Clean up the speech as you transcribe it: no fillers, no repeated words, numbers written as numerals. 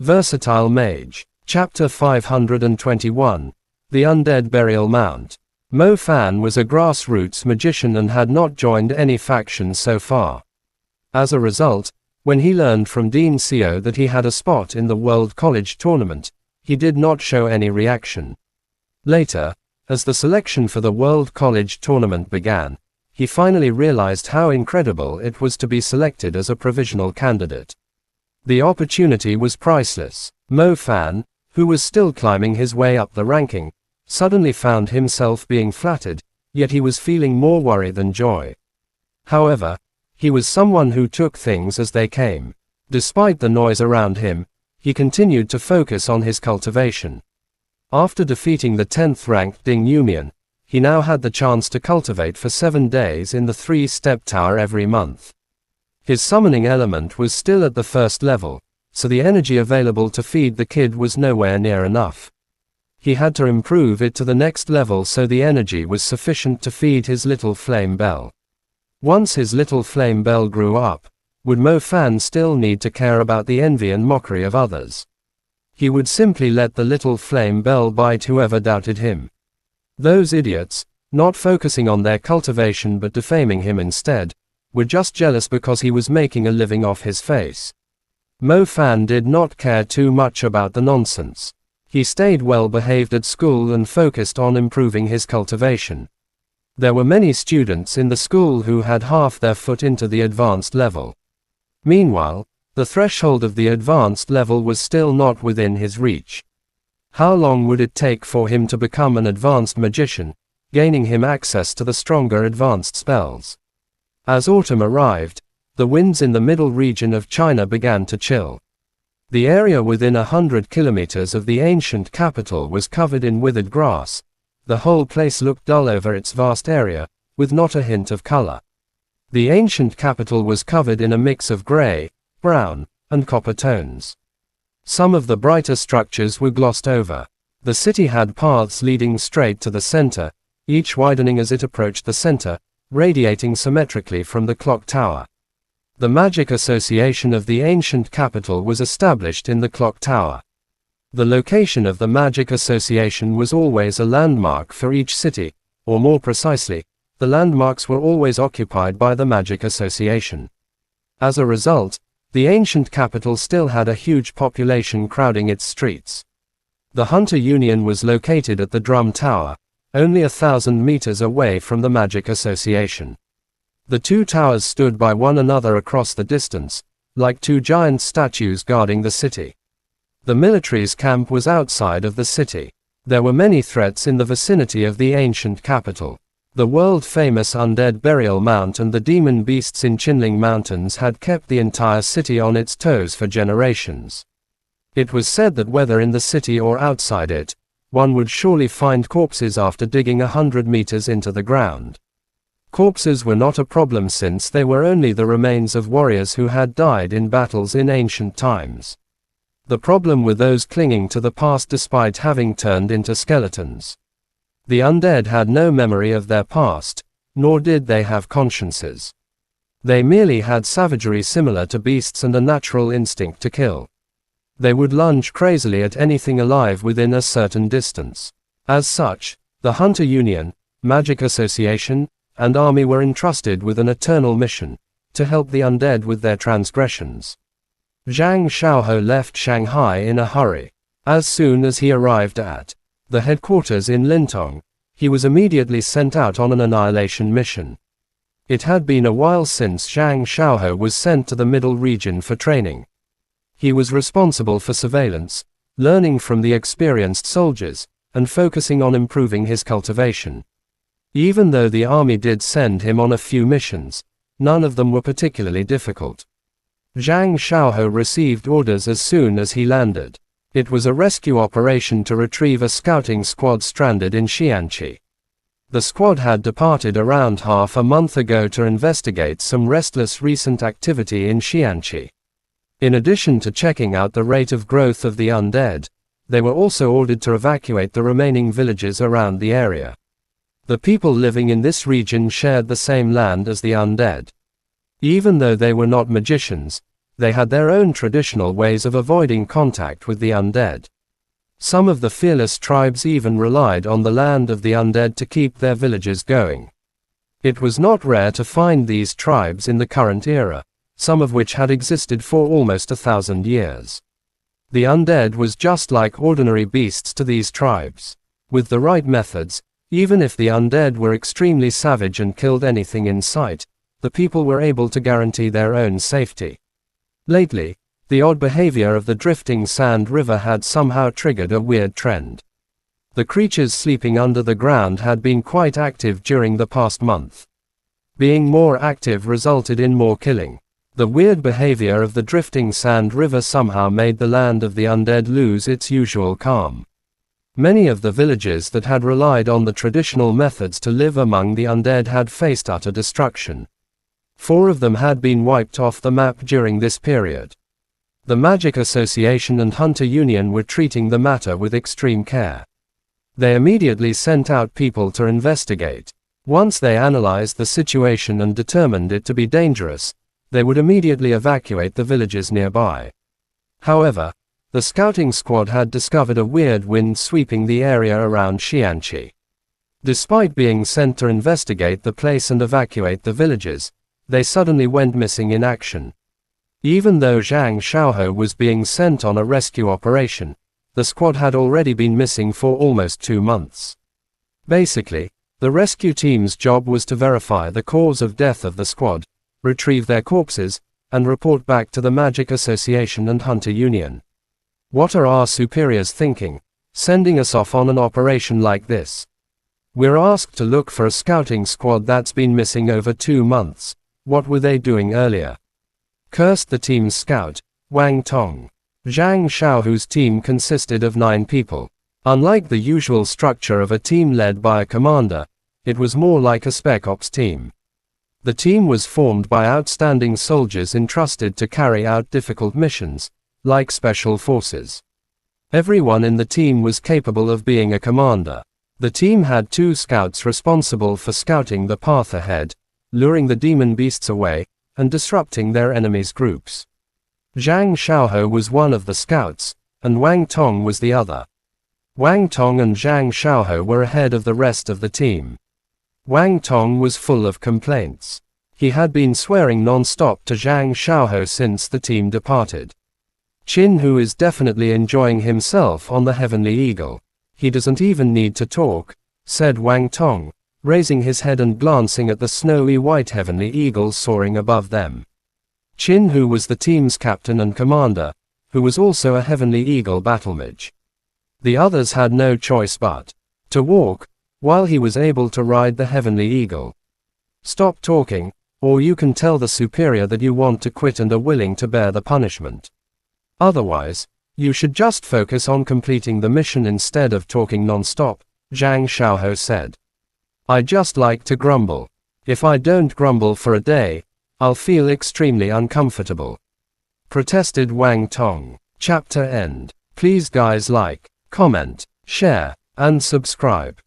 Versatile Mage. Chapter 521. The Undead Burial Mount. Mo Fan was a grassroots magician and had not joined any faction so far. As a result, when he learned from Dean Seo that he had a spot in the World College Tournament, he did not show any reaction. Later, as the selection for the World College Tournament began, he finally realized how incredible it was to be selected as a provisional candidate. The opportunity was priceless. Mo Fan, who was still climbing his way up the ranking, suddenly found himself being flattered, yet he was feeling more worry than joy. However, he was someone who took things as they came. Despite the noise around him, he continued to focus on his cultivation. After defeating the 10th-ranked Ding Yumian, he now had the chance to cultivate for 7 days in the 3-step tower every month. His summoning element was still at the first level, so the energy available to feed the kid was nowhere near enough. He had to improve it to the next level so the energy was sufficient to feed his little flame bell. Once his little flame bell grew up, would Mo Fan still need to care about the envy and mockery of others? He would simply let the little flame bell bite whoever doubted him. Those idiots, not focusing on their cultivation but defaming him instead, were just jealous because he was making a living off his face. Mo Fan did not care too much about the nonsense. He stayed well behaved at school and focused on improving his cultivation. There were many students in the school who had half their foot into the advanced level. Meanwhile, the threshold of the advanced level was still not within his reach. How long would it take for him to become an advanced magician, gaining him access to the stronger advanced spells? As autumn arrived, the winds in the middle region of China began to chill. The area within 100 kilometers of the ancient capital was covered in withered grass. The whole place looked dull over its vast area, with not a hint of color. The ancient capital was covered in a mix of gray, brown, and copper tones. Some of the brighter structures were glossed over. The city had paths leading straight to the center, each widening as it approached the center, radiating symmetrically from the clock tower. The Magic Association of the ancient capital was established in the clock tower. The location of the Magic Association was always a landmark for each city, or more precisely, the landmarks were always occupied by the Magic Association. As a result, the ancient capital still had a huge population crowding its streets. The Hunter Union was located at the Drum Tower, only 1,000 meters away from the Magic Association. The two towers stood by one another across the distance, like two giant statues guarding the city. The military's camp was outside of the city. There were many threats in the vicinity of the ancient capital. The world-famous Undead Burial Mount and the demon beasts in Qinling Mountains had kept the entire city on its toes for generations. It was said that whether in the city or outside it, one would surely find corpses after digging 100 meters into the ground. Corpses were not a problem since they were only the remains of warriors who had died in battles in ancient times. The problem were those clinging to the past despite having turned into skeletons. The undead had no memory of their past, nor did they have consciences. They merely had savagery similar to beasts and a natural instinct to kill. They would lunge crazily at anything alive within a certain distance. As such, the Hunter Union, Magic Association, and army were entrusted with an eternal mission, to help the undead with their transgressions. Zhang Xiaohou left Shanghai in a hurry. As soon as he arrived at the headquarters in Lintong, he was immediately sent out on an annihilation mission. It had been a while since Zhang Xiaohou was sent to the middle region for training. He was responsible for surveillance, learning from the experienced soldiers, and focusing on improving his cultivation. Even though the army did send him on a few missions, none of them were particularly difficult. Zhang Xiaohou received orders as soon as he landed. It was a rescue operation to retrieve a scouting squad stranded in Xianqi. The squad had departed around half a month ago to investigate some restless recent activity in Xianqi. In addition to checking out the rate of growth of the undead, they were also ordered to evacuate the remaining villages around the area. The people living in this region shared the same land as the undead. Even though they were not magicians, they had their own traditional ways of avoiding contact with the undead. Some of the fearless tribes even relied on the land of the undead to keep their villages going. It was not rare to find these tribes in the current era, some of which had existed for almost 1,000 years. The undead was just like ordinary beasts to these tribes. With the right methods, even if the undead were extremely savage and killed anything in sight, the people were able to guarantee their own safety. Lately, the odd behavior of the drifting sand river had somehow triggered a weird trend. The creatures sleeping under the ground had been quite active during the past month. Being more active resulted in more killing. The weird behavior of the drifting sand river somehow made the land of the undead lose its usual calm. Many of the villages that had relied on the traditional methods to live among the undead had faced utter destruction. 4 of them had been wiped off the map during this period. The Magic Association and Hunter Union were treating the matter with extreme care. They immediately sent out people to investigate. Once they analyzed the situation and determined it to be dangerous, they would immediately evacuate the villages nearby. However, the scouting squad had discovered a weird wind sweeping the area around Xianqi. Despite being sent to investigate the place and evacuate the villages, they suddenly went missing in action. Even though Zhang Xiaohe was being sent on a rescue operation, the squad had already been missing for almost 2 months. Basically, the rescue team's job was to verify the cause of death of the squad, retrieve their corpses, and report back to the Magic Association and Hunter Union. What are our superiors thinking, sending us off on an operation like this? We're asked to look for a scouting squad that's been missing over 2 months. What were they doing earlier? Cursed the team's scout, Wang Tong. Zhang Xiaohu's team consisted of 9 people. Unlike the usual structure of a team led by a commander, it was more like a spec ops team. The team was formed by outstanding soldiers entrusted to carry out difficult missions, like special forces. Everyone in the team was capable of being a commander. The team had 2 scouts responsible for scouting the path ahead, luring the demon beasts away, and disrupting their enemies' groups. Zhang Xiaohe was one of the scouts, and Wang Tong was the other. Wang Tong and Zhang Xiaohe were ahead of the rest of the team. Wang Tong was full of complaints. He had been swearing non-stop to Zhang Xiaohe since the team departed. Qin Hu is definitely enjoying himself on the Heavenly Eagle. He doesn't even need to talk, said Wang Tong, raising his head and glancing at the snowy white Heavenly Eagle soaring above them. Qin Hu was the team's captain and commander, who was also a Heavenly Eagle battle mage. The others had no choice but to walk, while he was able to ride the Heavenly Eagle. Stop talking, or you can tell the superior that you want to quit and are willing to bear the punishment. Otherwise, you should just focus on completing the mission instead of talking non-stop, Zhang Xiaohe said. I just like to grumble. If I don't grumble for a day, I'll feel extremely uncomfortable. Protested Wang Tong. Chapter end. Please guys like, comment, share, and subscribe.